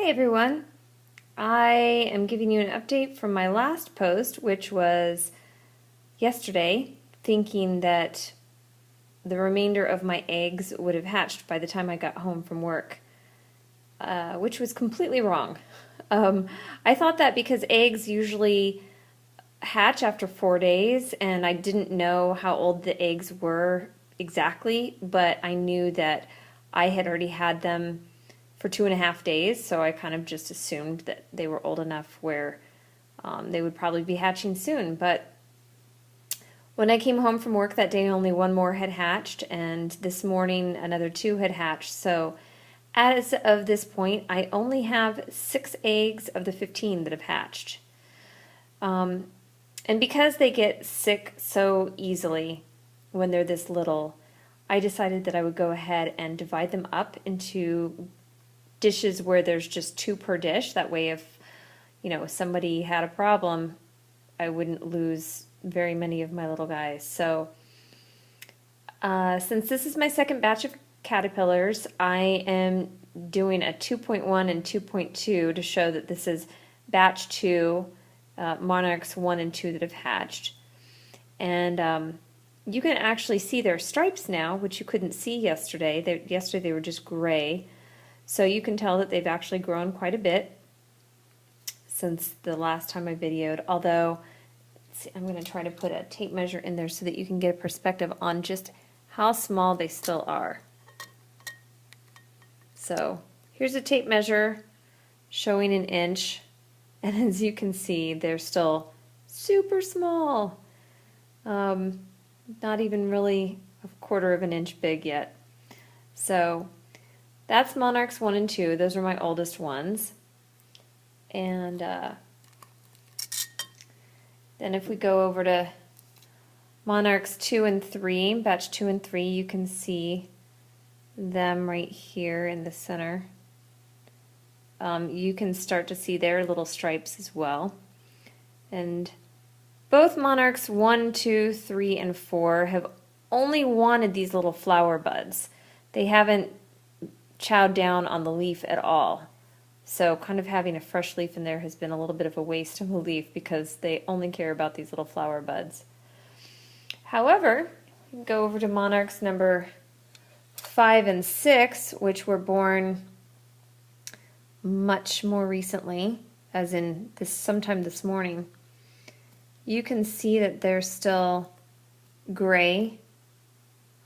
Hi everyone. I am giving you an update from my last post, which was yesterday, thinking that the remainder of my eggs would have hatched by the time I got home from work, which was completely wrong. I thought that because eggs usually hatch after 4 days, and I didn't know how old the eggs were exactly, but I knew that I had already had them for 2.5 days, so I kind of just assumed that they were old enough where they would probably be hatching soon. But when I came home from work that day, only one more had hatched, and this morning another two had hatched. So as of this point, I only have 6 eggs of the 15 that have hatched. And because they get sick so easily when they're this little, I decided that I would go ahead and divide them up into dishes where there's just 2 per dish. That way if somebody had a problem, I wouldn't lose very many of my little guys. So since this is my second batch of caterpillars, I am doing a 2.1 and 2.2 to show that this is batch 2, monarchs 1 and 2 that have hatched. And you can actually see their stripes now, which you couldn't see yesterday. Yesterday they were just gray. So you can tell that they've actually grown quite a bit since the last time I videoed, although I'm going to try to put a tape measure in there so that you can get a perspective on just how small they still are. So here's a tape measure showing an inch, and as you can see, they're still super small. Not even really a quarter of an inch big yet. So that's Monarchs 1 and 2. Those are my oldest ones. And then if we go over to Monarchs 2 and 3, batch 2 and 3, you can see them right here in the center. You can start to see their little stripes as well. And both Monarchs 1, 2, 3, and 4 have only wanted these little flower buds. They haven't chowed down on the leaf at all. So kind of having a fresh leaf in there has been a little bit of a waste of a leaf because they only care about these little flower buds. However, you can go over to Monarchs number 5 and 6, which were born much more recently, as in sometime this morning. You can see that they're still gray.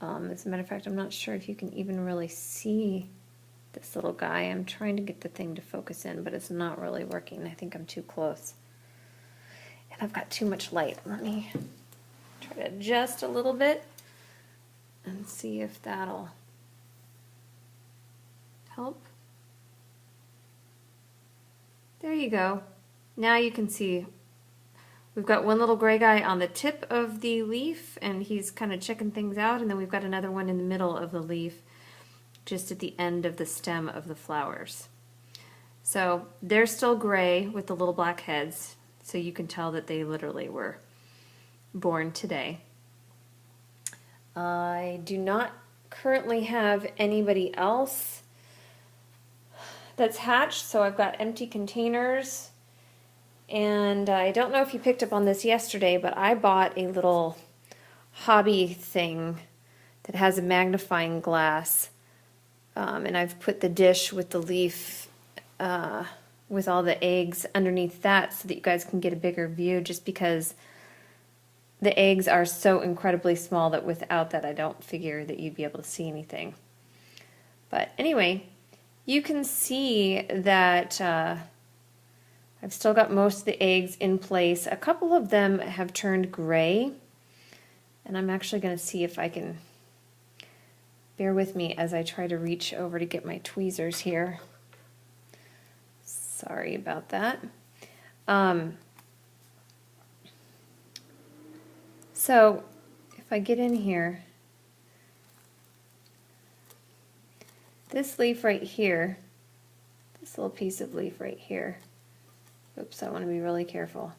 As a matter of fact, I'm not sure if you can even really see this little guy. I'm trying to get the thing to focus in, but it's not really working. I think I'm too close. And I've got too much light. Let me try to adjust a little bit and see if that'll help. There you go. Now you can see we've got one little gray guy on the tip of the leaf, and he's kind of checking things out, and then we've got another one in the middle of the leaf, just at the end of the stem of the flowers. So they're still gray with the little black heads, so you can tell that they literally were born today. I do not currently have anybody else that's hatched, so I've got empty containers. And I don't know if you picked up on this yesterday, but I bought a little hobby thing that has a magnifying glass. And I've put the dish with the leaf with all the eggs underneath that so that you guys can get a bigger view, just because the eggs are so incredibly small that without that I don't figure that you'd be able to see anything. But anyway, you can see that I've still got most of the eggs in place. A couple of them have turned gray, and I'm actually going to see if I can, bear with me as I try to reach over to get my tweezers here. Sorry about that. So if I get in here, this leaf right here, this little piece of leaf right here, oops, I want to be really careful.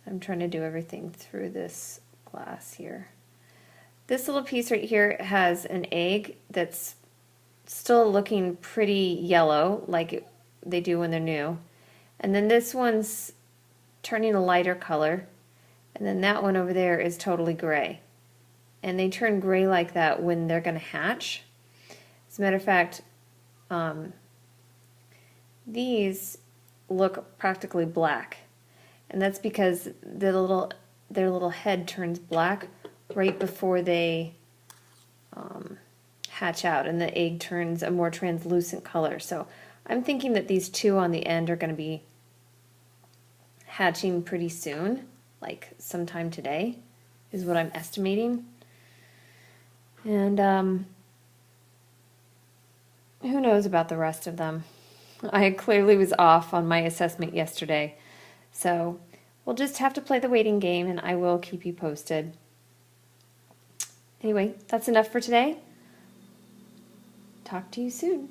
I'm trying to do everything through this glass here. This little piece right here has an egg that's still looking pretty yellow, like they do when they're new. And then this one's turning a lighter color. And then that one over there is totally gray. And they turn gray like that when they're going to hatch. As a matter of fact, these look practically black. And that's because their little head turns black right before they hatch out, and the egg turns a more translucent color. So I'm thinking that these two on the end are going to be hatching pretty soon, like sometime today is what I'm estimating. And who knows about the rest of them. I clearly was off on my assessment yesterday. So we'll just have to play the waiting game, and I will keep you posted. Anyway, that's enough for today. Talk to you soon.